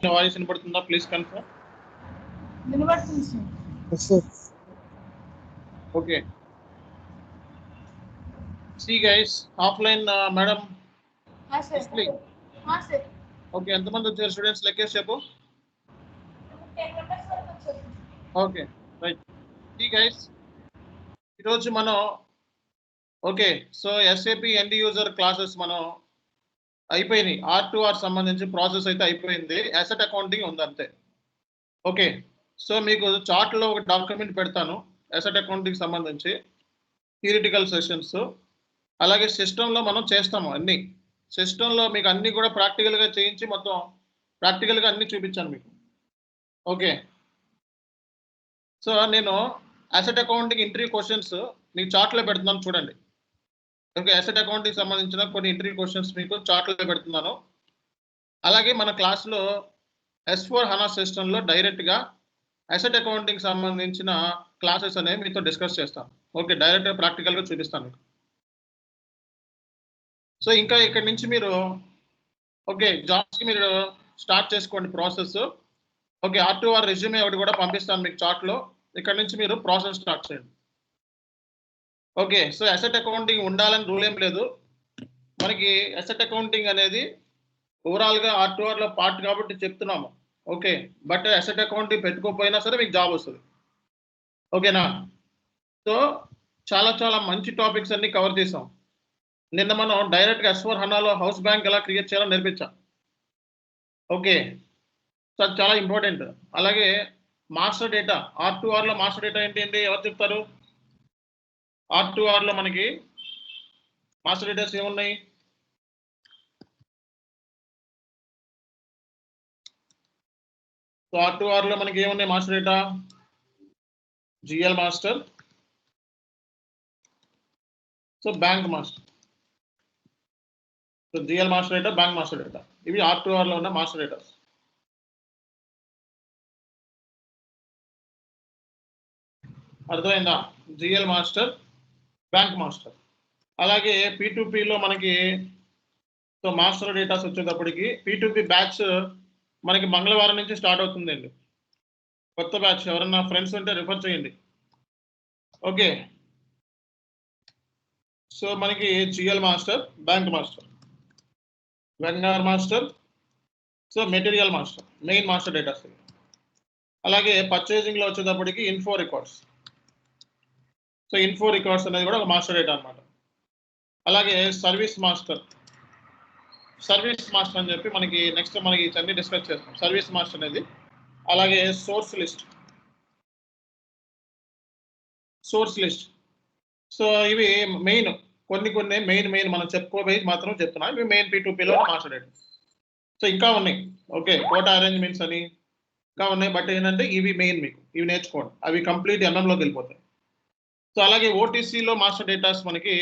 Voice వినపడుతుందా? Please confirm. వినపడుతుంది sir. Yes, sir. Okay. See guys, offline madam. Sir. Sir. Okay, ఎంతమంది వచ్చారు students లెక్కేసి చెప్పు. 10 మెంబర్స్ వరకు వచ్చారు. Okay right. See guys, ఈరోజు మనం okay so SAP end user classes మనం అయిపోయినాయి. R2R సంబంధించి ప్రాసెస్ అయితే అయిపోయింది. అసెట్ అకౌంటింగ్ ఉంది అంతే. ఓకే సో మీకు చార్ట్లో ఒక డాక్యుమెంట్ పెడతాను అసెట్ అకౌంటింగ్ సంబంధించి థియరిటికల్ సెషన్స్. అలాగే సిస్టంలో మనం చేస్తాము అన్ని. సిస్టంలో మీకు అన్ని కూడా ప్రాక్టికల్గా చేయించి మొత్తం ప్రాక్టికల్గా అన్ని చూపించాను మీకు. ఓకే సో నేను అసెట్ అకౌంటింగ్ ఇంటర్వ్యూ క్వశ్చన్స్ మీకు చార్ట్లో పెడుతున్నాను చూడండి. ఓకే అసెట్ అకౌంటింగ్ సంబంధించిన కొన్ని ఇంటర్వ్యూ క్వశ్చన్స్ మీకు చార్ట్లో పెడుతున్నాను. అలాగే మన క్లాస్లో S4 HANA సిస్టంలో డైరెక్ట్గా అసెట్ అకౌంటింగ్ సంబంధించిన క్లాసెస్ అనేవి మీతో డిస్కస్ చేస్తాను. ఓకే డైరెక్ట్గా ప్రాక్టికల్గా చూపిస్తాను మీకు. సో ఇంకా ఇక్కడ నుంచి మీరు ఓకే జాబ్స్కి మీరు స్టార్ట్ చేసుకోండి ప్రాసెస్. ఓకే R2R రెజ్యూమే ఒకటి కూడా పంపిస్తాను మీకు చార్ట్లో. ఇక్కడ నుంచి మీరు ప్రాసెస్ స్టార్ట్ చేయండి. ఓకే సో అసెట్ అకౌంటింగ్ ఉండాలని రూల్ ఏం లేదు. మనకి అసెట్ అకౌంటింగ్ అనేది ఓవరాల్గా R2Rలో పార్ట్ కాబట్టి చెప్తున్నాము. ఓకే బట్ అసెట్ అకౌంటింగ్ పెట్టుకోకపోయినా సరే మీకు జాబ్ వస్తుంది. ఓకేనా? సో చాలా మంచి టాపిక్స్ అన్ని కవర్ చేసాం. నిన్న మనం డైరెక్ట్గా S4 HANAలో హౌస్ బ్యాంక్ ఎలా క్రియేట్ చేయాలో నేర్పించాం. ఓకే సో అది చాలా ఇంపార్టెంట్. అలాగే మాస్టర్ డేటా R2Rలో మాస్టర్ డేటా ఏంటి ఎవరు చెప్తారు? R2Rలో మనకి మాస్టర్ డేటాస్ ఏమున్నాయి? సో R2Rలో మనకి ఏమున్నాయి master data? GL master, so bank master. So GL master data, bank master data, ఇవి R2Rలో ఉన్న మాస్టర్ డేటాస్. అర్థమైందా? GL master, bank master. అలాగే P2Pలో మనకి సో మాస్టర్ డేటాస్ వచ్చేటప్పటికి P2P బ్యాచ్ మనకి మంగళవారం నుంచి స్టార్ట్ అవుతుందండి. కొత్త బ్యాచ్ ఎవరన్నా ఫ్రెండ్స్ ఉంటే రిఫర్ చేయండి. ఓకే సో మనకి GL master, bank master, vendor master, so material master, main master datas. అలాగే పర్చేజింగ్లో వచ్చేటప్పటికి info records. So info records అనేది కూడా ఒక మాస్టర్ డేటా అన్నమాట. అలాగే సర్వీస్ మాస్టర్ అని చెప్పి మనకి నెక్స్ట్ మనకి అన్ని డిస్కస్ చేస్తాం. సర్వీస్ మాస్టర్ అనేది. అలాగే సోర్స్ లిస్ట్. సో ఇవి మెయిన్ కొన్ని మెయిన్ మనం చెప్పుకోబోయి మాత్రం చెప్తున్నాం. ఇవి మెయిన్ P2Pలో మాస్టర్ డేటా. సో ఇంకా ఉన్నాయి. ఓకే కోటా అరేంజ్మెంట్స్ అని ఇంకా ఉన్నాయి. బట్ ఏంటంటే ఇవి మెయిన్ మీకు ఇవి నేర్చుకోండి. అవి కంప్లీట్ MMలోకి వెళ్ళిపోతాయి. సో అలాగే OTCలో మాస్టర్ డేటాస్ మనకి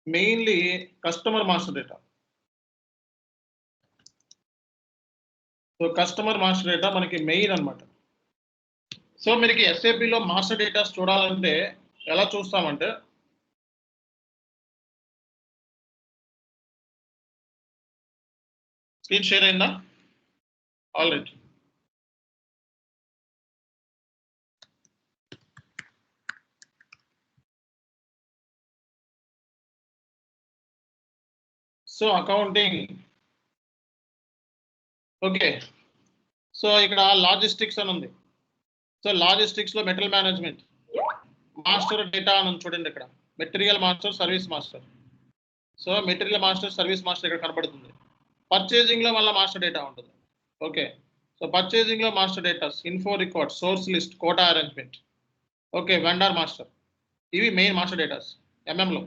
mainly customer master data. So customer master data మనకి మెయిన్ అన్నమాట. సో మనకి SAPలో మాస్టర్ డేటాస్ చూడాలంటే ఎలా చూస్తామంటే స్క్రీన్ షేర్ అయిందా? Already so accounting. Okay so ఇక్కడ లాజిస్టిక్స్ అని ఉంది. సో లాజిస్టిక్స్లో మెటీరియల్ మేనేజ్మెంట్ మాస్టర్ డేటా అని ఉంది చూడండి. ఇక్కడ material master, service master. So material master, service master ఇక్కడ కనబడుతుంది. పర్చేజింగ్లో మళ్ళీ మాస్టర్ డేటా ఉంటుంది. ఓకే సో పర్చేజింగ్లో master datas info record, source list, quota arrangement. Okay vendor master. ఇవి మెయిన్ మాస్టర్ డేటాస్ MMలో.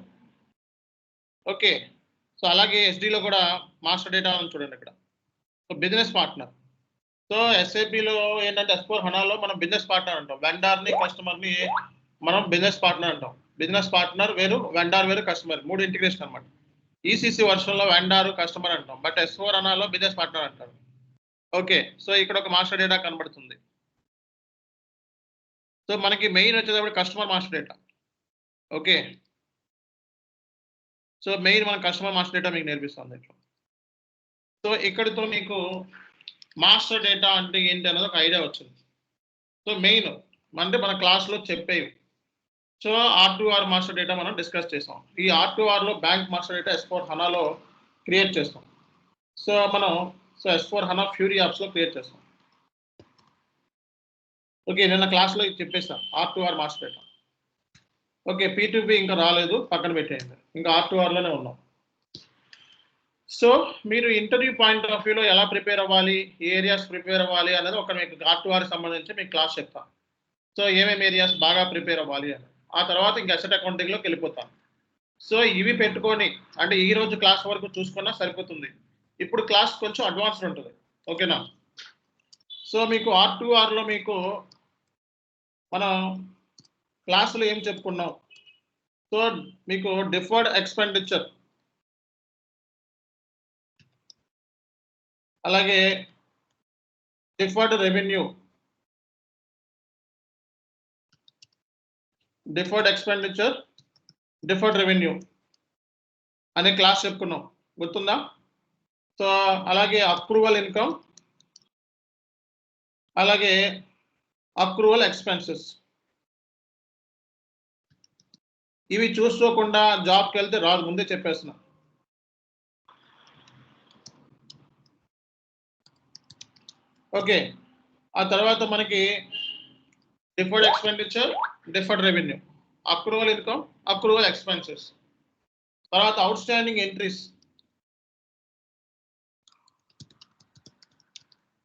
ఓకే సో అలాగే SDలో కూడా మాస్టర్ డేటా అని చూడండి ఇక్కడ. So business partner. సో SAPలో ఏంటంటే S4 HANAలో మనం బిజినెస్ పార్ట్నర్ అంటాం. వెండర్ని కస్టమర్ని మనం బిజినెస్ పార్ట్నర్ అంటాం. బిజినెస్ పార్ట్నర్ వేరు, వెండర్ వేరు, కస్టమర్ 3 ఇంటిగ్రేషన్ అనమాట. ECC వర్షన్లో వెండర్ కస్టమర్ అంటాం. బట్ S4 HANAలో బిజినెస్ పార్ట్నర్ అంటారు. ఓకే సో ఇక్కడ ఒక మాస్టర్ డేటా కనబడుతుంది. సో మనకి మెయిన్ వచ్చేటప్పుడు customer master data. Okay so main మన కస్టమర్ మాస్టర్ డేటా మీకు నేర్పిస్తుంది. సో ఇక్కడితో మీకు మాస్టర్ డేటా అంటే ఏంటి అనేది ఒక ఐడియా వచ్చింది. సో మెయిన్ అంటే మన క్లాస్లో చెప్పేవి. సో R2R మాస్టర్ డేటా మనం డిస్కస్ చేసాం. ఈ R2Rలో బ్యాంక్ మాస్టర్ డేటా S4 హనాలో క్రియేట్ చేస్తాం. సో మనం S4 హనా ఫ్యూరీ యాప్స్లో క్రియేట్ చేస్తాం. ఓకే, నిన్న క్లాస్లో చెప్పేస్తాం R2R master data. Okay, P2P ఇంకా రాలేదు, పక్కన పెట్టేయండి, ఇంకా R2Rలోనే ఉన్నాం. సో మీరు ఇంటర్వ్యూ పాయింట్ ఆఫ్ వ్యూలో ఎలా ప్రిపేర్ అవ్వాలి, ఏ ఏరియాస్ ప్రిపేర్ అవ్వాలి అనేది ఒక మీకు R2R సంబంధించి మీకు క్లాస్ చెప్తాను. సో ఏమేమి ఏరియాస్ బాగా ప్రిపేర్ అవ్వాలి అని, ఆ తర్వాత ఇంకా అసెట్ అకౌంటింగ్లోకి వెళ్ళిపోతాను. సో ఇవి పెట్టుకొని అంటే ఈ రోజు క్లాస్ వరకు చూసుకున్నా సరిపోతుంది. ఇప్పుడు క్లాస్ కొంచెం అడ్వాన్స్డ్ ఉంటుంది. ఓకేనా? సో మీకు R2Rలో మీకు మనం క్లాసులో ఏం చెప్పుకున్నాం? సో మీకు డిఫర్డ్ ఎక్స్పెండిచర్, అలాగే deferred revenue, deferred expenditure, deferred revenue అనే క్లాస్ చెప్పుకున్నాం, గుర్తుందా? సో అలాగే అప్రూవల్ ఇన్కమ్, అలాగే అప్రూవల్ ఎక్స్పెన్సెస్. ఇవి చూసుకోకుండా జాబ్కి వెళ్తే రాదు, ముందే చెప్పేస్తున్నా. ఓకే, ఆ తర్వాత మనకి deferred expenditure, deferred revenue, approval income, approval expenses. తర్వాత outstanding entries.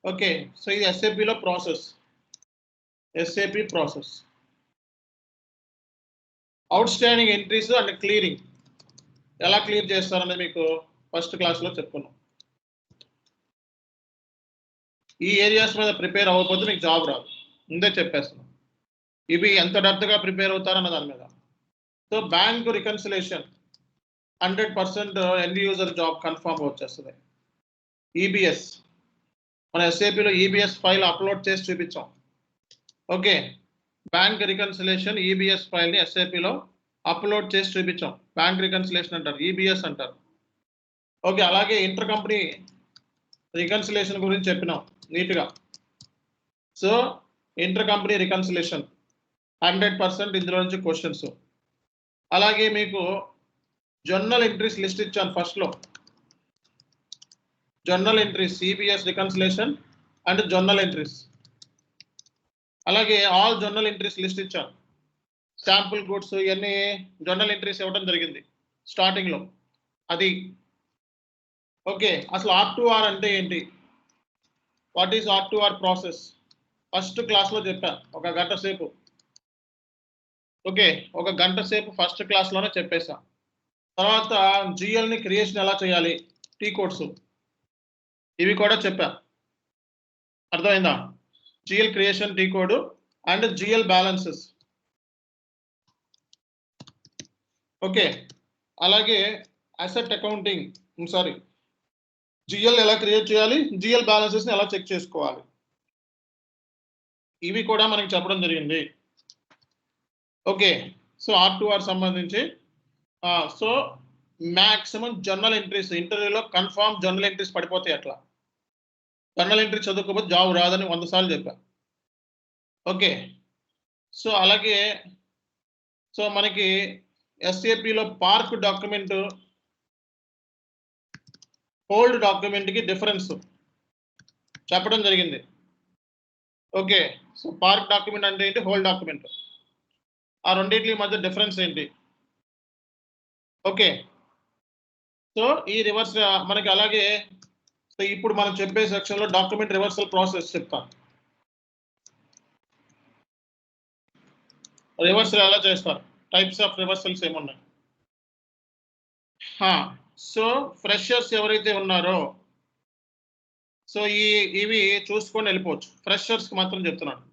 Okay, so ఇది SAPలో process, SAP process. Outstanding entries and clearing ఎలా క్లియర్ చేస్తారనేది మీకు ఫస్ట్ క్లాస్లో చెప్పుకున్నాం. ఈ ఏరియాస్ మీద ప్రిపేర్ అవ్వకపోతే మీకు జాబ్ రాదు, ముందే చెప్పేస్తున్నాం. ఇవి ఎంత డెప్త్గా ప్రిపేర్ అవుతారన్న దాని మీద. So bank reconciliation 100% end user job confirm వచ్చేస్తుంది. EBS, మన SAPలో EBS ఫైల్ అప్లోడ్ చేసి చూపించాం. ఓకే, బ్యాంక్ రికన్సిలేషన్ EBS ఫైల్ని SAPలో అప్లోడ్ చేసి చూపించాం. బ్యాంక్ రికన్సిలేషన్ అంటారు, EBS అంటారు. ఓకే, అలాగే ఇంటర్ కంపెనీ రికన్సిలేషన్ గురించి చెప్పినాం నీట్గా. సో ఇంటర్ కంపెనీ రికన్సిలేషన్ 100% ఇందులో నుంచి క్వశ్చన్స్. అలాగే మీకు జర్నల్ ఎంట్రీస్ లిస్ట్ ఇచ్చాను ఫస్ట్లో. Journal entries, EBS reconciliation and journal entries. అలాగే ఆల్ జర్నల్ ఎంట్రీస్ లిస్ట్ ఇచ్చాను. శాంపుల్ గుడ్స్ ఇవన్నీ జర్నల్ ఎంట్రీస్ ఇవ్వడం జరిగింది స్టార్టింగ్లో. అది ఓకే. అసలు R2R అంటే ఏంటి, what is R2R process, first క్లాస్లో చెప్పా ఒక గంట సేపు. ఓకే, ఒక గంట సేపు ఫస్ట్ క్లాస్లోనే చెప్పేసా. తర్వాత GLని క్రియేషన్ ఎలా చేయాలి, టీ కోడ్స్ ఇవి కూడా చెప్పా. అర్థమైందా? GL creation, T code and GL balances. Okay, అలాగే అసెట్ అకౌంటింగ్, సారీ GL ఎలా క్రియేట్ చేయాలి, GL బ్యాలెన్సెస్ని ఎలా చెక్ చేసుకోవాలి, ఇవి కూడా మనకి చెప్పడం జరిగింది. ఓకే, సో R2R సంబంధించి సో మ్యాక్సిమం జర్నల్ ఎంట్రీస్ ఇంటర్వ్యూలో కన్ఫర్మ్ జర్నల్ ఎంట్రీస్ పడిపోతాయి. అట్లా జర్నల్ ఎంట్రీ చదువుకోకపోతే జాబ్ రాదని 100 సార్లు చెప్పా. ఓకే, సో అలాగే సో మనకి SAPలో పార్క్ డాక్యుమెంట్, హోల్డ్ డాక్యుమెంట్కి డిఫరెన్స్ చెప్పడం జరిగింది. ఓకే, సో పార్క్ డాక్యుమెంట్ అంటే ఏంటి, హోల్డ్ డాక్యుమెంట్, ఆ రెండింటి మధ్య డిఫరెన్స్ ఏంటి. ఓకే, సో ఈ రివర్స్ మనకి అలాగే సో ఇప్పుడు మనం చెప్పే సెక్షన్లో డాక్యుమెంట్ రివర్సల్ ప్రాసెస్ చెప్తాను. రివర్సల్ ఎలా చేస్తారు, టైప్స్ ఆఫ్ రివర్సల్స్ ఏమున్నాయి. సో ఫ్రెషర్స్ ఎవరైతే ఉన్నారో సో ఇవి చూసుకొని వెళ్ళిపోవచ్చు. ఫ్రెషర్స్కి మాత్రం చెప్తున్నాను,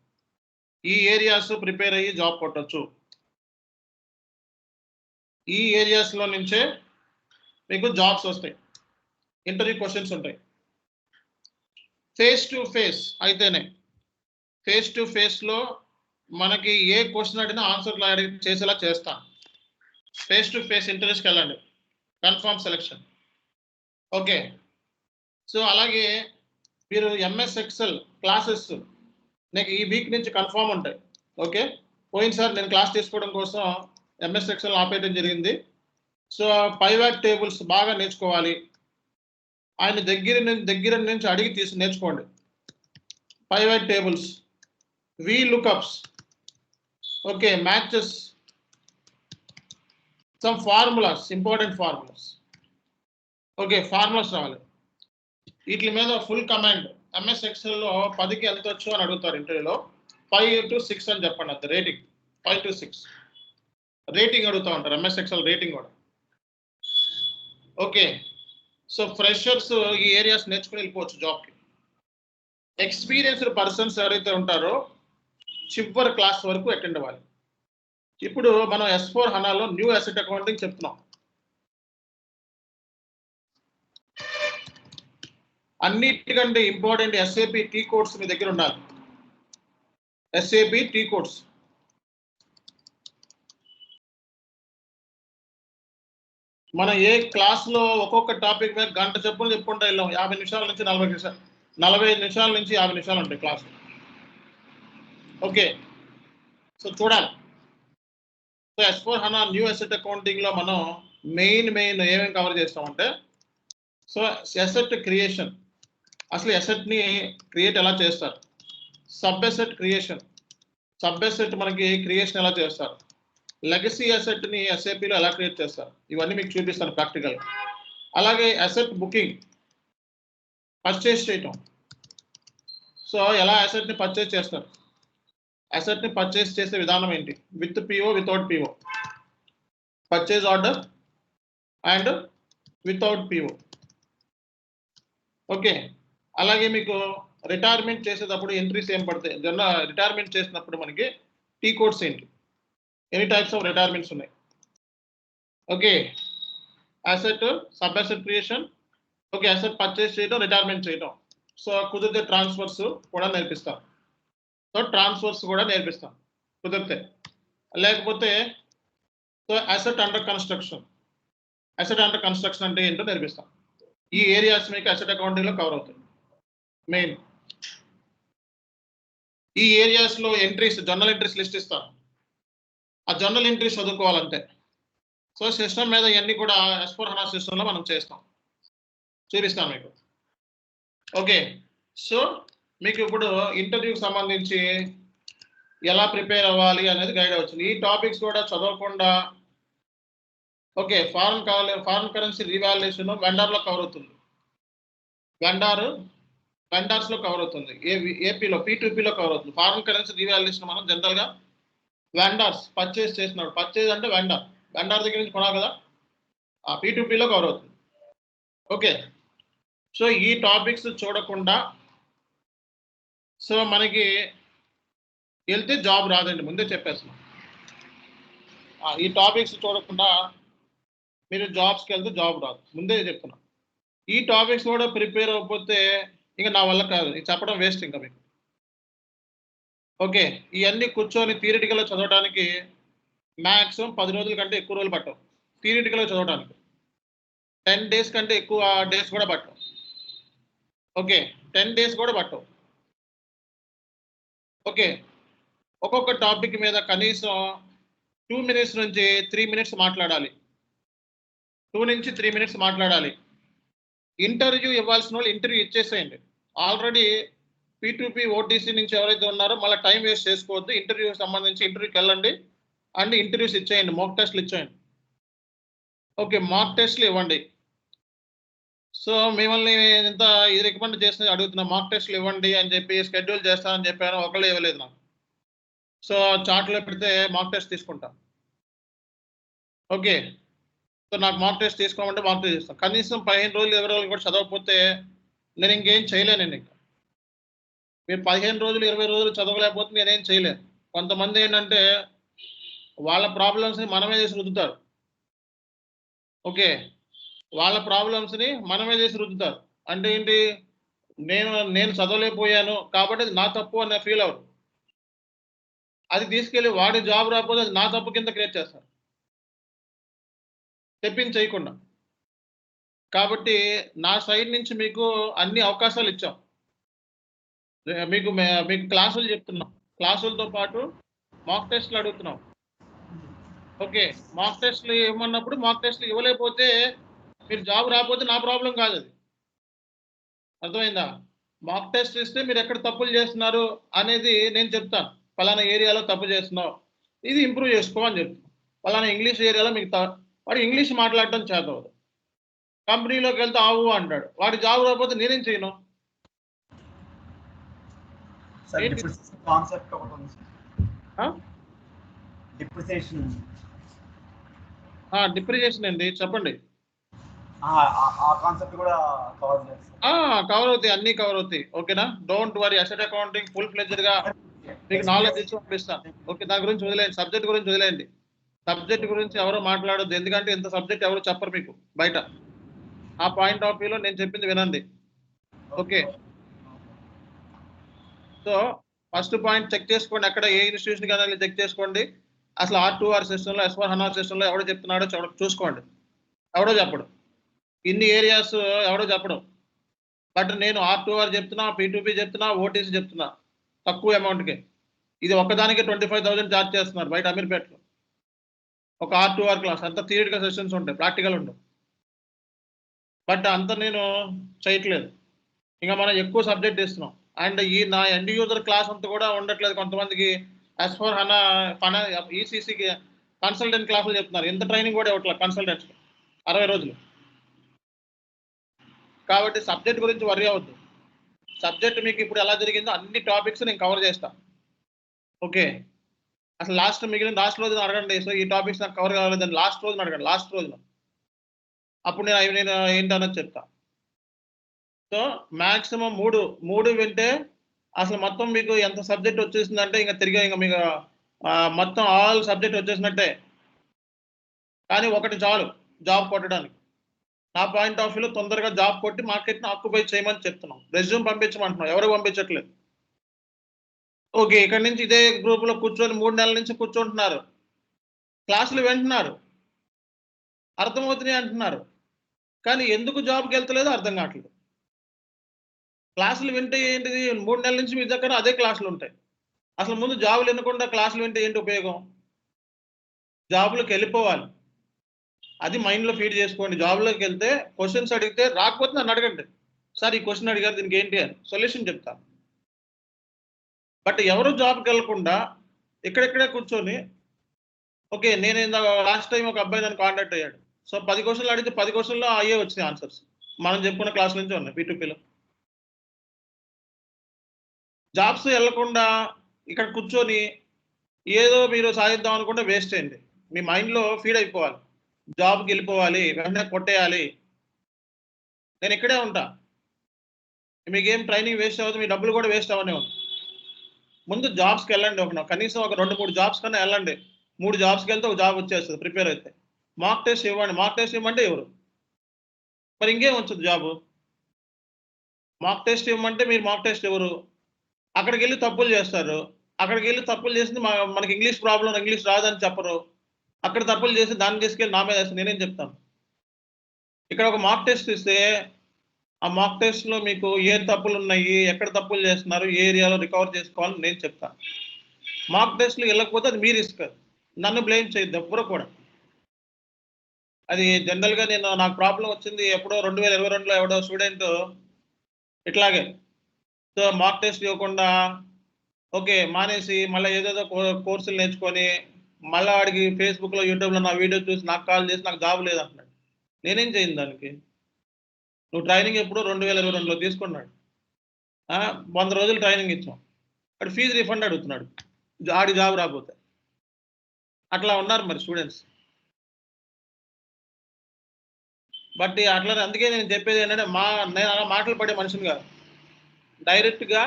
ఈ ఏరియాస్ ప్రిపేర్ అయ్యి జాబ్ కొట్టచ్చు. ఈ ఏరియాస్లో నుంచే మీకు జాబ్స్ వస్తాయి, ఇంటర్వ్యూ క్వశ్చన్స్ ఉంటాయి. ఫేస్ టు ఫేస్ అయితేనే, ఫేస్ టు ఫేస్లో మనకి ఏ క్వశ్చన్ అడిగినా ఆన్సర్ చేసేలా చేస్తాను. ఫేస్ టు ఫేస్ ఇంటర్వ్యూస్కి వెళ్ళండి, కన్ఫర్మ్ సెలెక్షన్. ఓకే, సో అలాగే మీరు ఎంఎస్ ఎక్సెల్ క్లాసెస్ నాకు ఈ వీక్ నుంచి కన్ఫర్మ్ ఉంటాయి. ఓకే, పోయినసారి నేను క్లాస్ తీసుకోవడం కోసం ఎంఎస్ ఎక్సెల్ ఆపేయడం జరిగింది. సో పైవాట్ టేబుల్స్ బాగా నేర్చుకోవాలి. ఆయన దగ్గర నుంచి అడిగి నేర్చుకోండి. Pivot tables, V lookups, okay, matches, some formulas, important formulas. Okay, formulas రావాలి. వీటి మీద ఫుల్ కమాండ్. ఎంఎస్ ఎక్సెల్లో 10కి ఎంత వచ్చు అని అడుగుతారు ఇంటర్వ్యూలో. 5 to 6 అని చెప్పండి. అంత రేటింగ్ 5 to 6 రేటింగ్ అడుగుతూ ఉంటారు. ఎంఎస్ ఎక్సెల్ రేటింగ్ కూడా. ఓకే, సో ఫ్రెషర్స్ ఈ ఏరియాస్ నేర్చుకుని వెళ్ళిపోవచ్చు జాబ్కి. ఎక్స్పీరియన్స్డ్ పర్సన్స్ ఎవరైతే ఉంటారో చివరి క్లాస్ వరకు అటెండ్ అవ్వాలి. ఇప్పుడు మనం S4 హనాలో న్యూ అసెట్ అకౌంటింగ్ చెప్తున్నాం. అన్నిటికంటే ఇంపార్టెంట్ SAP టీ కోడ్స్ మీ దగ్గర ఉండాలి. SAP T codes. మనం ఏ క్లాస్లో ఒక్కొక్క టాపిక్ మీద గంట చెప్పులు చెప్పుకుంటా వెళ్ళాం. 50 నిమిషాల నుంచి 40 నిమిషాలు, 45 నిమిషాల నుంచి 50 నిమిషాలు ఉంటాయి క్లాస్. ఓకే, సో చూడాలి. సో S4 హనా న్యూ అసెట్ అకౌంటింగ్లో మనం మెయిన్ ఏమేమి కవర్ చేస్తామంటే, సో అసెట్ క్రియేషన్, అసలు అసెట్ని క్రియేట్ ఎలా చేస్తారు, sub asset creation, sub asset మనకి క్రియేషన్ ఎలా చేస్తారు, లెగసీ అసెట్ని SAPలో ఎలా క్రియేట్ చేస్తారు, ఇవన్నీ మీకు చూపిస్తాను ప్రాక్టికల్. అలాగే అసెట్ బుకింగ్, పర్చేస్ చేయటం. సో ఎలా అసెట్ని పర్చేస్ చేస్తారు, అసెట్ని పర్చేస్ చేసే విధానం ఏంటి, with PO without PO, purchase order and without PO. Okay, అలాగే మీకు రిటైర్మెంట్ చేసేటప్పుడు ఎంట్రీస్ ఏం పడతాయి, రిటైర్మెంట్ చేసినప్పుడు మనకి టీ కోడ్స్ ఏంటి, ఎన్ని టైప్స్ ఆఫ్ రిటైర్మెంట్స్ ఉన్నాయి. Okay, asset, sub asset creation, okay, asset purchase చేయడం, రిటైర్మెంట్ చేయడం. సో కుదిరితే ట్రాన్స్ఫర్స్ కూడా నేర్పిస్తాం. సో ట్రాన్స్ఫర్స్ కూడా నేర్పిస్తాం కుదిరితే. లేకపోతే so asset under construction, asset under construction అంటే ఏంటో నేర్పిస్తాం. ఈ ఏరియాస్ మీకు అసెట్ అకౌంటింగ్లో కవర్ అవుతాయి. మెయిన్ ఈ ఏరియాస్లో ఎంట్రీస్, జర్నల్ ఎంట్రీస్ లిస్ట్ ఇస్తాం. ఆ జర్నల్ ఎంట్రీస్ చదువుకోవాలంటే. సో సిస్టమ్ మీద ఇవన్నీ కూడా S4 హనా సిస్టంలో మనం చేస్తాం, చూపిస్తాం మీకు. ఓకే, సో మీకు ఇప్పుడు ఇంటర్వ్యూకి సంబంధించి ఎలా ప్రిపేర్ అవ్వాలి అనేది గైడ్ అవుతుంది. ఈ టాపిక్స్ కూడా చదవకుండా ఓకే, ఫారెన్ కరెన్సీ రీవాల్యుయేషన్ వెండర్లో కవర్ అవుతుంది. వెండర్స్లో కవర్ అవుతుంది. ఏపీలో P2Pలో కవర్ అవుతుంది. ఫారెన్ కరెన్సీ రీవాల్యుయేషన్ మనం జనరల్గా వెండర్స్ పర్చేస్ చేసినాడు. పర్చేజ్ అంటే వెండర్ దగ్గర నుంచి కొనాలి కదా, ఆ P2Pలో కవర్ అవుతుంది. ఓకే, సో ఈ టాపిక్స్ చూడకుండా సో మనకి వెళ్తే జాబ్ రాదండి, ముందే చెప్పేస్తున్నాం. ఈ టాపిక్స్ చూడకుండా మీరు జాబ్స్కి వెళ్తే జాబ్ రాదు, ముందే చెప్తున్నా. ఈ టాపిక్స్ కూడా ప్రిపేర్ అవ్వకపోతే ఇంకా నా వల్ల కాదు, ఇది చెప్పడం వేస్ట్ ఇంకా మీకు. ఓకే, ఇవన్నీ కూర్చొని థియరిటికల్గా చదవడానికి మ్యాక్సిమం 10 రోజుల కంటే ఎక్కువ రోజులు పట్టవు. థియరిటికల్గా చదవడానికి 10 days కంటే ఎక్కువ డేస్ కూడా పట్టవు. ఓకే, 10 days కూడా పట్టవు. ఓకే, ఒక్కొక్క టాపిక్ మీద కనీసం 2 minutes నుంచి 3 minutes మాట్లాడాలి. 2 నుంచి 3 minutes మాట్లాడాలి. ఇంటర్వ్యూ ఇవ్వాల్సిన వాళ్ళు ఇంటర్వ్యూ ఇచ్చేసేయండి. ఆల్రెడీ P2P OTC నుంచి ఎవరైతే ఉన్నారో మళ్ళీ టైం వేస్ట్ చేసుకోవద్దు. ఇంటర్వ్యూకి సంబంధించి ఇంటర్వ్యూకి వెళ్ళండి అండ్ ఇంటర్వ్యూస్ ఇచ్చేయండి, మాక్ టెస్ట్లు ఇచ్చేయండి. ఓకే, మాక్ టెస్ట్లు ఇవ్వండి. సో మిమ్మల్ని ఇంత ఇది రికమెండ్ చేసి అడుగుతున్నా, మాక్ టెస్ట్లు ఇవ్వండి అని చెప్పి షెడ్యూల్ చేస్తానని చెప్పాను, ఒకళ్ళు ఇవ్వలేదు నాకు. సో చార్ట్లో పెడితే మాక్ టెస్ట్ తీసుకుంటాను. ఓకే, సో నాకు మాక్ టెస్ట్ తీసుకోమంటే మాక్ టెస్ట్ చేస్తాను. కనీసం 15 రోజులు 20 రోజులు కూడా చదవకపోతే నేను ఇంకేం చేయలేనండి. ఇంకా మీరు 15 రోజులు 20 రోజులు చదవలేకపోతే నేనేం చేయలేను. కొంతమంది ఏంటంటే వాళ్ళ ప్రాబ్లమ్స్ని మనమే చేసి రుద్దుతారు. ఓకే, వాళ్ళ ప్రాబ్లమ్స్ని మనమే చేసి రుద్దుతారు. అంటే ఏంటి, నేను చదవలేకపోయాను కాబట్టి అది నా తప్పు అని ఫీల్ అవ్వరు. అది తీసుకెళ్ళి వాడి జాబ్ రాకపోతే అది నా తప్పు కింద క్రియేట్ చేస్తారు, తెప్పించి చేయకుండా. కాబట్టి నా సైడ్ నుంచి మీకు అన్ని అవకాశాలు ఇచ్చాం. మీకు మీకు క్లాసులు చెప్తున్నాం, క్లాసులతో పాటు మాక్ టెస్ట్లు అడుగుతున్నాం. ఓకే, మాక్ టెస్ట్లు ఇవ్వమన్నప్పుడు మాక్ టెస్ట్లు ఇవ్వలేకపోతే మీరు జాబ్ రాకపోతే నా ప్రాబ్లం కాదు అది. అర్థమైందా? మాక్ టెస్ట్ ఇస్తే మీరు ఎక్కడ తప్పులు చేస్తున్నారు అనేది నేను చెప్తాను. పలానా ఏరియాలో తప్పు చేస్తున్నావు, ఇది ఇంప్రూవ్ చేసుకో అని చెప్తాను. పలానా ఇంగ్లీష్ ఏరియాలో మీకు వాడు ఇంగ్లీష్ మాట్లాడటం చేతవదు, కంపెనీలోకి వెళ్తే ఆవు అంటాడు, వాడి జాబ్ రాకపోతే నేనేం చేయను. కాన్సెప్ట్ ఒకటి ఉంది సార్, డిప్రిసియేషన్. డిప్రిసియేషన్ అండి, చెప్పండి. ఆ కాన్సెప్ట్ కూడా కవర్ చేస్తారు. కవర్ అవుతాయి, అన్ని కవర్ అవుతాయి. ఓకేనా, don't worry. Asset accounting full fledged గా మీకు నాలెడ్జ్ ఇచ్చి పంపిస్తాను. ఓకే, దాని గురించి వదిలేయండి, సబ్జెక్ట్ గురించి వదిలేయండి. సబ్జెక్ట్ గురించి ఎవరు మాట్లాడొద్దు, ఎందుకంటే ఇంత సబ్జెక్ట్ ఎవరు చెప్పరు మీకు బయట. ఆ పాయింట్ ఆఫ్ వ్యూలో నేను చెప్పింది వినండి. Okay, so first point check చేసుకోండి, ఎక్కడ ఏ ఇన్స్టిట్యూషన్ కానీ చెక్ చేసుకోండి. అసలు R2R సిస్టంలో, S/4HANA సిస్టంలో ఎవడో చెప్తున్నాడో చూసుకోండి. ఎవడో చెప్పడు, ఇన్ని ఏరియాస్ ఎవడో చెప్పడం. బట్ నేను R2R చెప్తున్నా, P2P చెప్తున్నా, OTC చెప్తున్నా తక్కువ అమౌంట్కి. ఇది ఒక్కదానికి 25,000 ఛార్జ్ చేస్తున్నారు బయట అమీర్పేటలో. ఒక R2R క్లాస్ అంత థియరిటికల్ సెషన్స్ ఉంటాయి, ప్రాక్టికల్ ఉండవు. బట్ అంత నేను చేయట్లేదు, ఇంకా మనం ఎక్కువ సబ్జెక్ట్ ఇస్తున్నాం. అండ్ ఈ నా ఎండ్ యూజర్ క్లాస్ అంతా కూడా ఉండట్లేదు. కొంతమందికి S/4HANA ECCకి కన్సల్టెంట్ క్లాసులు చెప్తున్నారు, ఎంత ట్రైనింగ్ కూడా ఇవ్వట్లేదు కన్సల్టెంట్స్ 60 రోజులు. కాబట్టి సబ్జెక్ట్ గురించి వర్రీ అవ్వద్దు. సబ్జెక్ట్ మీకు ఇప్పుడు ఎలా జరిగిందో అన్ని టాపిక్స్ నేను కవర్ చేస్తాను. ఓకే, అసలు లాస్ట్ రోజున అడగండి, సో ఈ టాపిక్స్ నాకు కవర్ కావాలని లాస్ట్ రోజున అడగండి, లాస్ట్ రోజున. అప్పుడు నేను ఏంటన్నది చెప్తా. సో మ్యాక్సిమం మూడు వింటే అసలు మొత్తం మీకు ఎంత సబ్జెక్ట్ వచ్చేసిందంటే ఇంకా మీకు మొత్తం ఆల్ సబ్జెక్ట్ వచ్చేసినట్టే. కానీ ఒకటి చాలు జాబ్ కొట్టడానికి. నా పాయింట్ ఆఫ్ వ్యూలో తొందరగా జాబ్ కొట్టి మార్కెట్ని ఆక్యుపై చేయమని చెప్తున్నాం. రెజ్యూమ్ పంపించమంటున్నాం, ఎవరు పంపించట్లేదు. ఓకే, ఇక్కడి నుంచి ఇదే గ్రూప్లో కూర్చొని 3 నెలల నుంచి కూర్చుంటున్నారు, క్లాసులు వింటున్నారు, అర్థమవుతున్నాయి అంటున్నారు, కానీ ఎందుకు జాబ్కి వెళ్తలేదో అర్థం కావట్లేదు. క్లాసులు వింటే ఏంటిది, 3 నెలల నుంచి మీ దగ్గర అదే క్లాసులు ఉంటాయి. అసలు ముందు జాబులు వినకుండా క్లాసులు వింటే ఏంటి ఉపయోగం? జాబులకు వెళ్ళిపోవాలి, అది మైండ్లో ఫీడ్ చేసుకోండి. జాబ్లోకి వెళ్తే క్వశ్చన్స్ అడిగితే రాకపోతే నన్ను అడగండి, సార్ ఈ క్వశ్చన్ అడిగారు దీనికి ఏంటి అని సొల్యూషన్ చెప్తాను. బట్ ఎవరు జాబ్కి వెళ్ళకుండా ఇక్కడెక్కడే కూర్చొని, ఓకే నేను లాస్ట్ టైం ఒక అబ్బాయి నన్ను కాంటాక్ట్ అయ్యాడు. సో 10 క్వశ్చన్లు అడిగితే 10 క్వశ్చన్లో అయ్యే వచ్చినాయి ఆన్సర్స్, మనం చెప్పుకున్న క్లాస్ నుంచి ఉన్నాయి P2Pలో. జాబ్స్ వెళ్లకుండా ఇక్కడ కూర్చొని ఏదో మీరు సాధిద్దాం అనుకుంటే వేస్ట్ అయింది. మీ మైండ్లో ఫీడ్ అయిపోవాలి, జాబ్కి వెళ్ళిపోవాలి, వెంటనే కొట్టేయాలి. నేను ఇక్కడే ఉంటా, మీకేం ట్రైనింగ్ వేస్ట్ అవ్వదు, మీ డబ్బులు కూడా వేస్ట్ అవ్వనే ఉంది. ముందు జాబ్స్కి వెళ్ళండి, కనీసం ఒక 2-3 జాబ్స్ కన్నా వెళ్ళండి. 3 జాబ్స్కి వెళ్తే ఒక జాబ్ వచ్చేస్తుంది ప్రిపేర్ అయితే. మాక్ టెస్ట్ ఇవ్వండి, మాక్ టెస్ట్ ఇవ్వమంటే ఎవరు మరి ఇంకేం వచ్చింది జాబు? మాక్ టెస్ట్ ఇవ్వమంటే మీరు మాక్ టెస్ట్ ఎవరు? అక్కడికి వెళ్ళి తప్పులు చేస్తారు, అక్కడికి వెళ్ళి తప్పులు చేసింది మనకి ఇంగ్లీష్ ప్రాబ్లం, ఇంగ్లీష్ రాదని చెప్పరు. అక్కడ తప్పులు చేసి దాన్ని తీసుకెళ్ళి నా మీద వేస్తే నేనేం చెప్తాను? ఇక్కడ ఒక మాక్ టెస్ట్ ఇస్తే ఆ మాక్ టెస్ట్లో మీకు ఏ తప్పులు ఉన్నాయి, ఎక్కడ తప్పులు చేస్తున్నారు, ఏ ఏరియాలో రికవర్ చేసుకోవాలని నేను చెప్తాను. మాక్ టెస్ట్లు వెళ్ళకపోతే అది మీ రిస్క్, నన్ను బ్లేమ్ చేయొద్దు ఎవ్వరూ కూడా. అది జనరల్గా నాకు ప్రాబ్లం వచ్చింది ఎప్పుడో 2022లో ఎవడో స్టూడెంట్ ఇట్లాగే. సో మాక్ టెస్ట్ ఇవ్వకుండా ఓకే మానేసి మళ్ళీ ఏదేదో కోర్సులు నేర్చుకొని మళ్ళీ వాడికి ఫేస్బుక్లో యూట్యూబ్లో నా వీడియో చూసి నాకు కాల్ చేసి నాకు జాబ్ లేదంటున్నాడు. నేనేం చేయను దానికి? నువ్వు ట్రైనింగ్ ఎప్పుడో 2022లో తీసుకున్నాడు, 100 రోజులు ట్రైనింగ్ ఇచ్చాం, వాడు ఫీజు రిఫండ్ అడుగుతున్నాడు ఆడి జాబ్ రాకపోతే. అట్లా ఉన్నారు మరి స్టూడెంట్స్. బట్ అట్లా అందుకే నేను చెప్పేది ఏంటంటే నేను అలా మాటలు పడే మనిషిని కాదు, డైరెక్ట్గా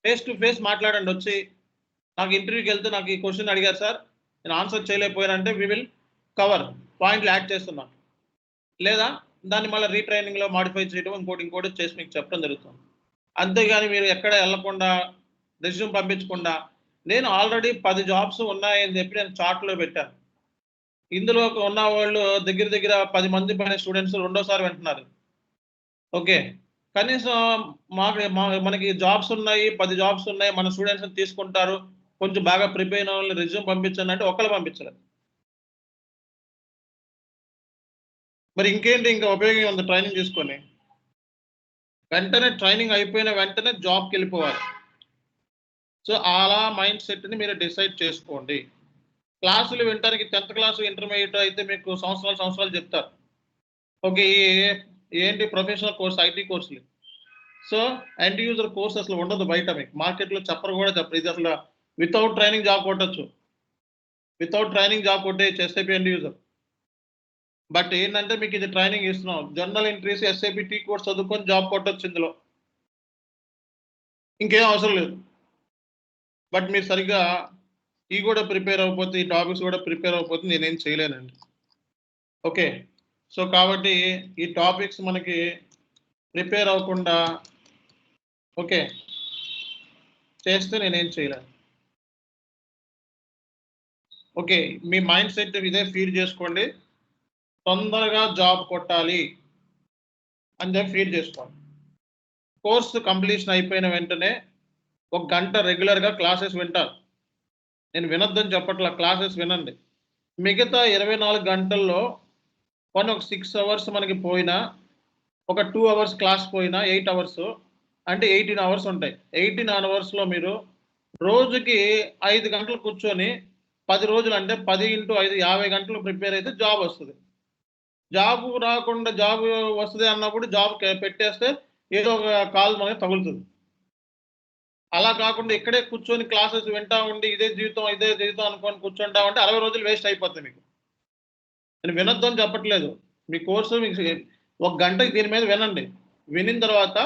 ఫేస్ టు ఫేస్ మాట్లాడండి. వచ్చి నాకు ఇంటర్వ్యూకి వెళ్తే నాకు ఈ క్వశ్చన్ అడిగారు సార్, నేను ఆన్సర్ చేయలేకపోయానంటే వి విల్ కవర్, పాయింట్లు యాడ్ చేస్తున్నాను, లేదా దాన్ని మళ్ళీ రీట్రైనింగ్లో మాడిఫై చేయడం ఇంకోటి చేసి మీకు చెప్పడం జరుగుతుంది. అంతేగాని మీరు ఎక్కడ వెళ్ళకుండా రెజ్యూమ్ పంపించకుండా, నేను ఆల్రెడీ 10 జాబ్స్ ఉన్నాయని చెప్పి నేను చార్ట్లో పెట్టాను. ఇందులో ఉన్న వాళ్ళు దగ్గర 10 మంది పైన స్టూడెంట్స్ రెండోసారి వింటున్నారు. ఓకే, కనీసం మనకి జాబ్స్ ఉన్నాయి, 10 జాబ్స్ ఉన్నాయి, మన స్టూడెంట్స్ తీసుకుంటారు, కొంచెం బాగా ప్రిపేర్ అయిన వాళ్ళని రెజ్యూమ్ పంపించండి అంటే ఒకళ్ళు పంపించలేదు. మరి ఇంకేంటి, ఇంకా ఉపయోగం ఉంది ట్రైనింగ్ తీసుకొని? వెంటనే ట్రైనింగ్ అయిపోయిన వెంటనే జాబ్కి వెళ్ళిపోవాలి. సో అలా మైండ్ సెట్ని మీరు డిసైడ్ చేసుకోండి. క్లాసులు వినడానికి 10th క్లాస్ ఇంటర్మీడియట్ అయితే మీకు సంవత్సరాలు చెప్తారు. ఓకే, ఏంటి ప్రొఫెషనల్ కోర్స్, ఐటీ కోర్సులు. సో ఎండ్ యూజర్ కోర్స్ అసలు ఉండదు బయట, మీకు మార్కెట్లో చెప్పరు కూడా చెప్పరు. ఇది అసలు వితౌట్ ట్రైనింగ్ జాబ్ కొట్టచ్చు, వితౌట్ ట్రైనింగ్ జాబ్ కొట్టే ఎస్ఐపి ఎండ్ యూజర్. బట్ ఏంటంటే మీకు ఇది ట్రైనింగ్ ఇస్తున్నాం. General entries SIP T course చదువుకొని జాబ్ కొట్టచ్చు ఇందులో, ఇంకేం అవసరం లేదు. బట్ మీరు సరిగ్గా ఈ కూడా ప్రిపేర్ అవ్వకపోతే, ఈ టాపిక్స్ కూడా ప్రిపేర్ అవ్వకపోతే నేనేం చేయలేనండి. ఓకే, సో కాబట్టి ఈ టాపిక్స్ మనకి ప్రిపేర్ అవ్వకుండా ఓకే చేస్తే నేనేం చేయలేను. ఓకే, మీ మైండ్ సెట్ ఇదే ఫీడ్ చేసుకోండి, తొందరగా జాబ్ కొట్టాలి అని చెప్పి ఫీడ్ చేసుకోండి. కోర్సు కంప్లీషన్ అయిపోయిన వెంటనే 1 గంట రెగ్యులర్గా క్లాసెస్ వింటారు. నేను వినొద్దని చెప్పట్లా, క్లాసెస్ వినండి. మిగతా 24 గంటల్లో ఒక 6 అవర్స్ మనకి పోయినా, ఒక 2 అవర్స్ క్లాస్ పోయినా 8 అవర్స్ అంటే 18 అవర్స్ ఉంటాయి. 18 అవర్స్లో మీరు రోజుకి 5 గంటలు కూర్చొని 10 రోజులు అంటే 10 × 5 50 గంటలు ప్రిపేర్ అయితే జాబ్ వస్తుంది. జాబ్ రాకుండా జాబ్ వస్తుంది అన్నప్పుడు జాబ్ పెట్టేస్తే ఏదో ఒక కాల్ మనకి తగులుతుంది. అలా కాకుండా ఇక్కడే కూర్చొని క్లాసెస్ వింటా ఉండి ఇదే జీవితం అనుకొని కూర్చుంటా ఉంటే 60 రోజులు వేస్ట్ అయిపోతుంది మీకు. నేను వినొద్దని చెప్పట్లేదు, మీ కోర్సు మీకు 1 గంటకి దీని మీద వినండి. వినిన తర్వాత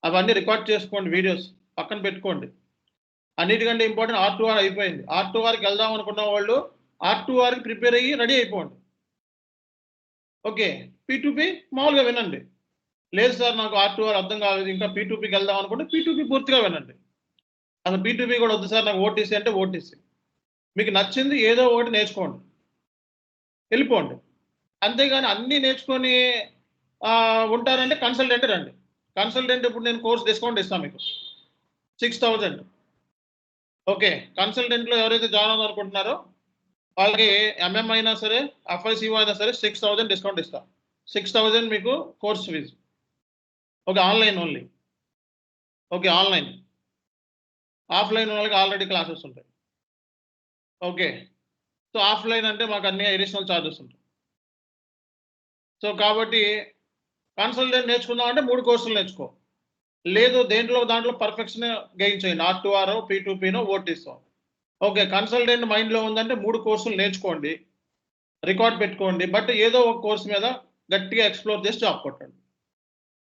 అవన్నీ రికార్డ్ చేసుకోండి, వీడియోస్ పక్కన పెట్టుకోండి. అన్నిటికంటే ఇంపార్టెంట్ R2R అయిపోయింది. R2Rకి వెళ్దాం అనుకున్న వాళ్ళు R2Rకి ప్రిపేర్ అయ్యి రెడీ అయిపోండి. ఓకే, P2P మామూలుగా వినండి. లేదు సార్ నాకు R2R అర్థం కాలేదు, ఇంకా P2Pకి వెళ్దాం అనుకుంటే P2P పూర్తిగా వినండి. అసలు P2P కూడా వద్దు సార్ నాకు ఓటీసీ అంటే ఓటీసీ. మీకు నచ్చింది ఏదో ఒకటి నేర్చుకోండి, వెళ్ళిపోండి. అంతేగాని అన్నీ నేర్చుకొని ఉంటారంటే కన్సల్టెంట్ రండి. కన్సల్టెంట్ ఇప్పుడు నేను కోర్స్ డిస్కౌంట్ ఇస్తాను మీకు 6000. ఓకే, కన్సల్టెంట్లో ఎవరైతే జాయిన్ అవ్వాలి అనుకుంటున్నారో వాళ్ళకి ఎంఎం అయినా సరే, ఎఫ్ఐసిఓ అయినా సరే 6000 డిస్కౌంట్ ఇస్తాం. 6000 మీకు course fee. Okay, online only. Okay, online. Offline వాళ్ళకి ఆల్రెడీ క్లాసెస్ ఉంటాయి. ఓకే, సో ఆఫ్లైన్ అంటే మాకు అన్ని అడిషనల్ ఛార్జెస్ ఉంటాయి. సో కాబట్టి కన్సల్టెంట్ నేర్చుకుందాం అంటే 3 కోర్సులు నేర్చుకో, లేదు దాంట్లో పర్ఫెక్షన్ గెయిన్ చేయండి. R2R, P2Pనో, ఓటీసో. ఓకే, కన్సల్టెంట్ మైండ్లో ఉందంటే 3 కోర్సులు నేర్చుకోండి, రికార్డ్ పెట్టుకోండి. బట్ ఏదో ఒక కోర్స్ మీద గట్టిగా ఎక్స్ప్లోర్ చేసి జాబ్ కొట్టండి.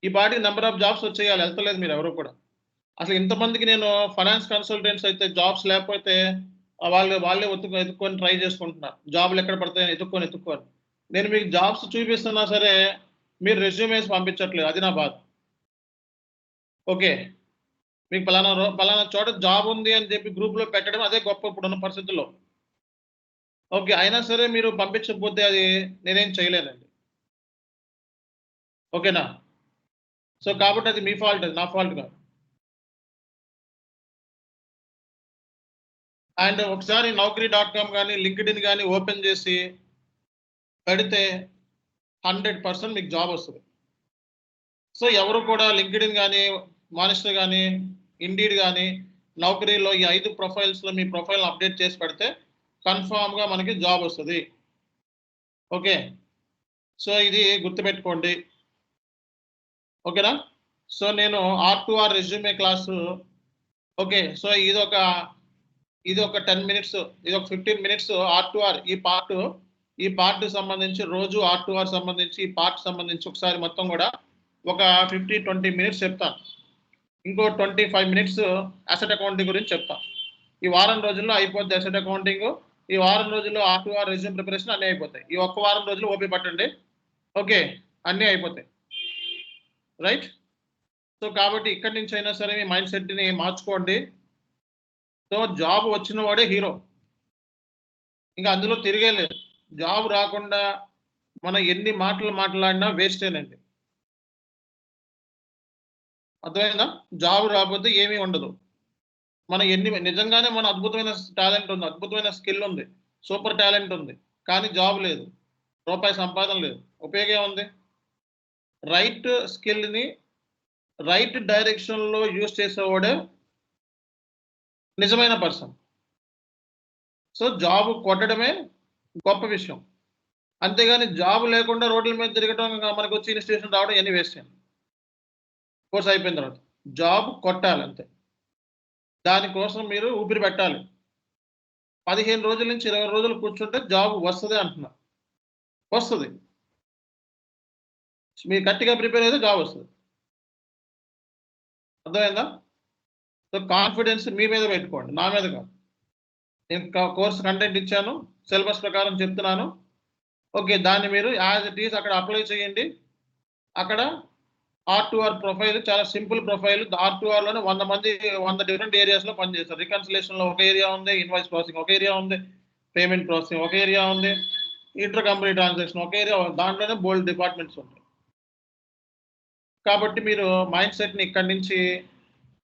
ఈ పాటికి నెంబర్ ఆఫ్ జాబ్స్ వచ్చేయాలి, వెళ్తలేదు మీరు ఎవరు కూడా. అసలు ఇంతమందికి నేను ఫైనాన్స్ కన్సల్టెంట్స్ అయితే జాబ్స్ లేకపోతే వాళ్ళే ఎత్తుక్కొని ట్రై చేసుకుంటున్నారు, జాబ్లు ఎక్కడ పడతాయని ఎత్తుక్కొని. నేను మీకు జాబ్స్ చూపిస్తున్నా సరే మీరు రెజ్యూమేస్ పంపించట్లేదు, అది నా బాధ. ఓకే, మీకు పలానా చోట జాబ్ ఉంది అని చెప్పి గ్రూప్లో పెట్టడం అదే గొప్ప ఇప్పుడున్న పరిస్థితుల్లో. ఓకే, అయినా సరే మీరు పంపించకపోతే అది నేనేం చేయలేనండి. ఓకేనా? సో కాబట్టి అది మీ ఫాల్ట్, అది నా ఫాల్ట్ కాదు. అండ్ ఒకసారి Naukri.com కానీ లింక్డ్ఇన్ కానీ ఓపెన్ చేసి పెడితే 100% మీకు జాబ్ వస్తుంది. సో ఎవరు కూడా లింక్డ్ఇన్ కానీ, మానిస్టర్ కానీ, ఇండీడ్ కానీ, నౌకరీలో ఈ 5 ప్రొఫైల్స్లో మీ ప్రొఫైల్ అప్డేట్ చేసి పెడితే కన్ఫామ్గా మనకి జాబ్ వస్తుంది. ఓకే, సో ఇది గుర్తుపెట్టుకోండి. ఓకేనా? సో నేను R2R resume class. Okay, so ఇది ఒక 10 మినిట్స్, ఇది ఒక 15 మినిట్స్ R2R ఈ పార్ట్ సంబంధించి రోజు R2R సంబంధించి ఈ పార్ట్ సంబంధించి ఒకసారి మొత్తం కూడా ఒక 15-20 మినిట్స్ చెప్తాను. ఇంకో 25 మినిట్స్ అసెట్ అకౌంటింగ్ గురించి చెప్తాను. ఈ వారం రోజుల్లో అయిపోద్ది అసెట్ అకౌంటింగ్. ఈ వారం రోజుల్లో R2R రెజ్యూమ్ ప్రిపరేషన్ అన్నీ అయిపోతాయి. ఈ ఒక్క వారం రోజులు ఓపి పట్టండి. ఓకే, అన్నీ అయిపోతాయి. రైట్? సో కాబట్టి ఇక్కడి నుంచి అయినా సరే మీ మైండ్ సెట్ని మార్చుకోండి. సో జాబ్ వచ్చిన వాడే హీరో, ఇంకా అందులో తిరిగే లేదు. జాబ్ రాకుండా మనం ఎన్ని మాటలు మాట్లాడినా వేస్టేనండి. అర్థమైందా? జాబ్ రాకపోతే ఏమీ ఉండదు. మన నిజంగానే మన అద్భుతమైన టాలెంట్ ఉంది, అద్భుతమైన స్కిల్ ఉంది, సూపర్ టాలెంట్ ఉంది, కానీ జాబ్ లేదు, రూపాయి సంపాదన లేదు, ఉపయోగం ఏముంది? రైట్ స్కిల్ని రైట్ డైరెక్షన్లో యూజ్ చేసేవాడే నిజమైన పర్సన్. సో జాబ్ కొట్టడమే గొప్ప విషయం, అంతేగాని జాబ్ లేకుండా రోడ్ల మీద తిరగడం, మనకు వచ్చి ఇన్స్టిట్యూషన్ రావడం ఇవన్నీ వేస్ట్ చేయండి. కోర్స్ అయిపోయిన తర్వాత జాబ్ కొట్టాలి అంతే. దానికోసం మీరు ఊపిరి పెట్టాలి. 15 రోజుల నుంచి 20 రోజులు కూర్చుంటే జాబ్ వస్తుంది అంటున్నా. వస్తుంది, మీరు గట్టిగా ప్రిపేర్ అయితే జాబ్ వస్తుంది. అర్థమైందా? సో కాన్ఫిడెన్స్ మీ మీద పెట్టుకోండి, నా మీద కాదు. నేను కోర్స్ కంటెంట్ ఇచ్చాను, సిలబస్ ప్రకారం చెప్తున్నాను. ఓకే, దాన్ని మీరు యాజ్ ఇట్ ఈస్ అక్కడ అప్లై చేయండి. అక్కడ R2R ప్రొఫైల్ చాలా సింపుల్ ప్రొఫైల్. R2Rలోనే 100 డిఫరెంట్ ఏరియాస్లో పనిచేస్తారు. రికన్సిలేషన్లో ఒక ఏరియా ఉంది, ఇన్వాయిస్ ప్రాసెసింగ్ ఒక ఏరియా ఉంది, పేమెంట్ ప్రాసెసింగ్ ఒక ఏరియా ఉంది, ఇంటర్ కంపెనీ ట్రాన్సాక్షన్ ఒక ఏరియా. దాంట్లోనే బోల్డ్ డిపార్ట్మెంట్స్ ఉంటాయి. కాబట్టి మీరు మైండ్ సెట్ని ఇక్కడి నుంచి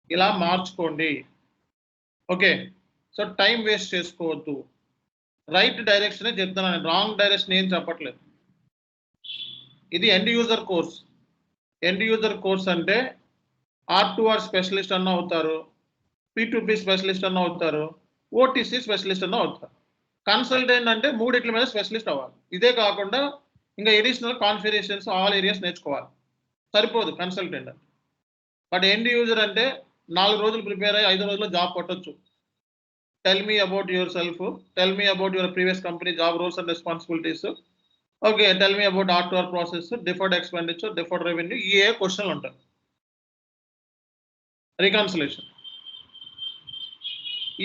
ఇలా మార్చుకోండి. ఓకే, సో టైం వేస్ట్ చేసుకోవద్దు. రైట్ డైరెక్షనే చెప్తున్నాను, రాంగ్ డైరెక్షన్ ఏం చెప్పట్లేదు. ఇది end user course. End user course అంటే R2R స్పెషలిస్ట్ అన్న అవుతారు, P2P స్పెషలిస్ట్ అన్న అవుతారు, OTC స్పెషలిస్ట్ అన్న అవుతారు. కన్సల్టెంట్ అంటే మూడిట్ల మీద స్పెషలిస్ట్ అవ్వాలి. ఇదే కాకుండా ఇంకా ఎడిషనల్ కాన్ఫిగరేషన్స్ ఆల్ ఏరియాస్ నేర్చుకోవాలి. సరిపోదు కన్సల్టెంట్ అంటే. బట్ ఎండ్ యూజర్ అంటే 4 రోజులు ప్రిపేర్ అయ్యి 5 రోజుల్లో జాబ్ కొట్టచ్చు. Tell me about yourself, tell me about your previous company job roles and responsibilities. Okay, tell me about R2R process, deferred expenditure, deferred revenue, ఏ క్వశ్చన్లు ఉంటాయి. Reconciliation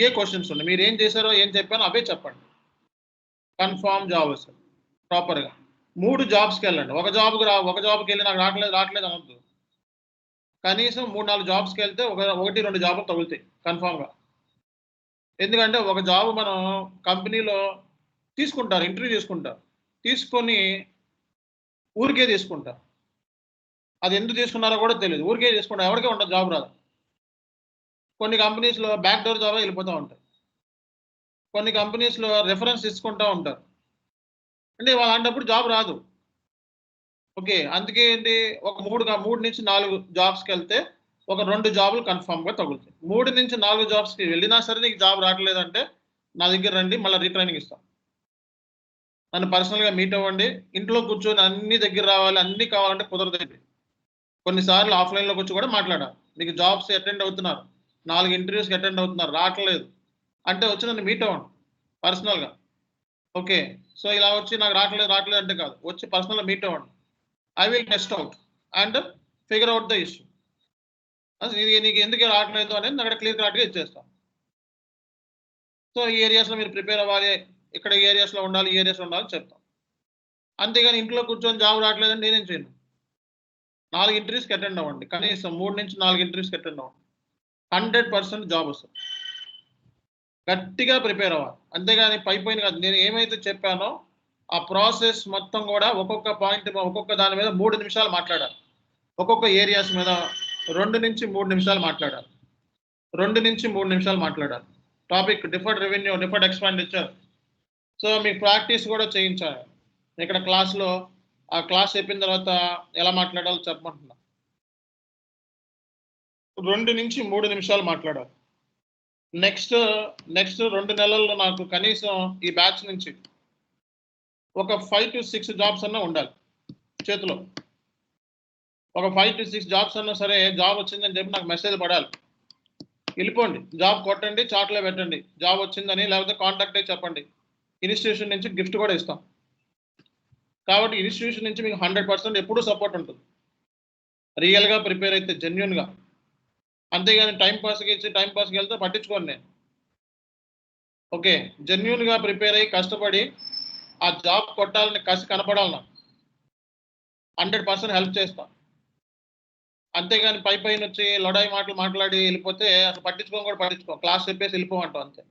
ఏ questions ఉన్నాయి, మీరు ఏం చేశారో ఏం చెప్పానో అవే చెప్పండి. కన్ఫామ్ జాబ్ వస్తుంది ప్రాపర్గా. 3 జాబ్స్కి వెళ్ళండి. ఒక జాబ్కి వెళ్ళి నాకు రావట్లేదు అనొద్దు. కనీసం 3-4 జాబ్స్కి వెళ్తే 1-2 జాబులు తగులుతాయి కన్ఫామ్గా. ఎందుకంటే ఒక జాబ్ మనం కంపెనీలో తీసుకుంటారు, ఇంటర్వ్యూ తీసుకుంటారు, తీసుకొని ఊరికే తీసుకుంటారు. అది ఎందుకు తీసుకున్నారో కూడా తెలియదు, ఊరికే తీసుకుంటారు, ఎవరికే ఉంటుంది, జాబ్ రాదు. కొన్ని కంపెనీస్లో బ్యాక్ డోర్ జాబ్ వెళ్ళిపోతూ ఉంటాయి, కొన్ని కంపెనీస్లో రెఫరెన్స్ తీసుకుంటూ ఉంటారు. అంటే అలాంటప్పుడు జాబ్ రాదు. ఓకే, అందుకే ఏంటి, ఒక 3 నుంచి 4 జాబ్స్కి వెళ్తే ఒక 2 జాబులు కన్ఫామ్గా తగులుతాయి. 3 నుంచి 4 జాబ్స్కి వెళ్ళినా సరే నీకు జాబ్ రావట్లేదంటే నా దగ్గర రండి, మళ్ళీ రీట్రైనింగ్ ఇస్తాం. నన్ను పర్సనల్గా మీట్ అవ్వండి. ఇంట్లో కూర్చొని అన్ని దగ్గర రావాలి, అన్ని కావాలంటే కుదరదండి. కొన్నిసార్లు ఆఫ్లైన్లోకి వచ్చి కూడా మాట్లాడాలి. మీకు జాబ్స్ అటెండ్ అవుతున్నారు, 4 ఇంటర్వ్యూస్కి అటెండ్ అవుతున్నారు, రావట్లేదు అంటే వచ్చి నన్ను మీట్ అవ్వండి పర్సనల్గా. ఓకే, సో ఇలా వచ్చి నాకు రావట్లేదు అంటే కాదు, వచ్చి పర్సనల్గా మీట్ అవ్వండి. I will test out and figure out the issue. నీకు ఎందుకు రావట్లేదు అనేది అక్కడ క్లియర్ కట్గా ఇచ్చేస్తాం. సో ఈ ఏరియాస్లో మీరు ప్రిపేర్ అవ్వాలి, ఇక్కడ ఈ ఏరియాస్లో ఉండాలి, ఈ ఏరియాస్లో ఉండాలని చెప్తాం. అంతేగాని ఇంట్లో కూర్చొని జాబ్ రావట్లేదని నేనేం చేయను. 4 ఇంటర్వ్యూస్కి అటెండ్ అవ్వండి, కనీసం 3 నుంచి 4 ఇంటర్వ్యూస్కి అటెండ్ అవ్వండి. 100% జాబ్ వస్తుంది. గట్టిగా ప్రిపేర్ అవ్వాలి, అంతేగాని పైపోయిన కాదు. నేను ఏమైతే చెప్పానో ఆ ప్రాసెస్ మొత్తం కూడా ఒక్కొక్క పాయింట్, ఒక్కొక్క దాని మీద 3 నిమిషాలు మాట్లాడాలి. ఒక్కొక్క ఏరియాస్ మీద 2 నుంచి 3 నిమిషాలు మాట్లాడాలి. 2 నుంచి 3 నిమిషాలు మాట్లాడాలి. Topic deferred revenue, deferred expenditure. So మీకు ప్రాక్టీస్ కూడా చేయించాలి. ఇక్కడ క్లాస్లో ఆ క్లాస్ చెప్పిన తర్వాత ఎలా మాట్లాడాలో చెప్పమంటున్నా. 2 నుంచి 3 నిమిషాలు మాట్లాడాలి. నెక్స్ట్ 2 నెలల్లో నాకు కనీసం ఈ బ్యాచ్ నుంచి ఒక 5 to 6 జాబ్స్ అన్నా ఉండాలి చేతిలో. ఒక 5 to 6 జాబ్స్ అన్నా సరే, జాబ్ వచ్చిందని చెప్పి నాకు మెసేజ్ పడాలి. వెళ్ళిపోండి, జాబ్ కొట్టండి, చాట్లో పెట్టండి, జాబ్ వచ్చిందని, లేకపోతే కాంటాక్ట్ అయ్యి చెప్పండి. ఇన్స్టిట్యూషన్ నుంచి గిఫ్ట్ కూడా ఇస్తాం. కాబట్టి ఇన్స్టిట్యూషన్ నుంచి మీకు 100% ఎప్పుడూ సపోర్ట్ ఉంటుంది, రియల్గా ప్రిపేర్ అయితే, జెన్యున్గా. అంతేగాని టైంపాస్కి వెళ్తే పట్టించుకోండి నేను. ఓకే, జెన్యున్గా ప్రిపేర్ అయ్యి కష్టపడి ఆ జాబ్ కొట్టాలని కసి కనపడాలి నాకు. 100% హెల్ప్ చేస్తాను. అంతేగాని పైన వచ్చి లొడాయి మాటలు మాట్లాడి వెళ్ళిపోతే అసలు పట్టించుకో, క్లాస్ చెప్పేసి వెళ్ళిపోమంటాం అంతే.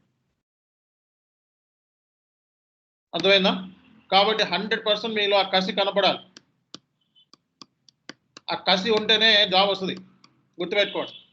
అర్థమైందా? కాబట్టి 100% మీలో ఆ కసి కనపడాలి. ఆ కసి ఉంటేనే జాబ్ వస్తుంది. గుర్తుపెట్టుకోండి.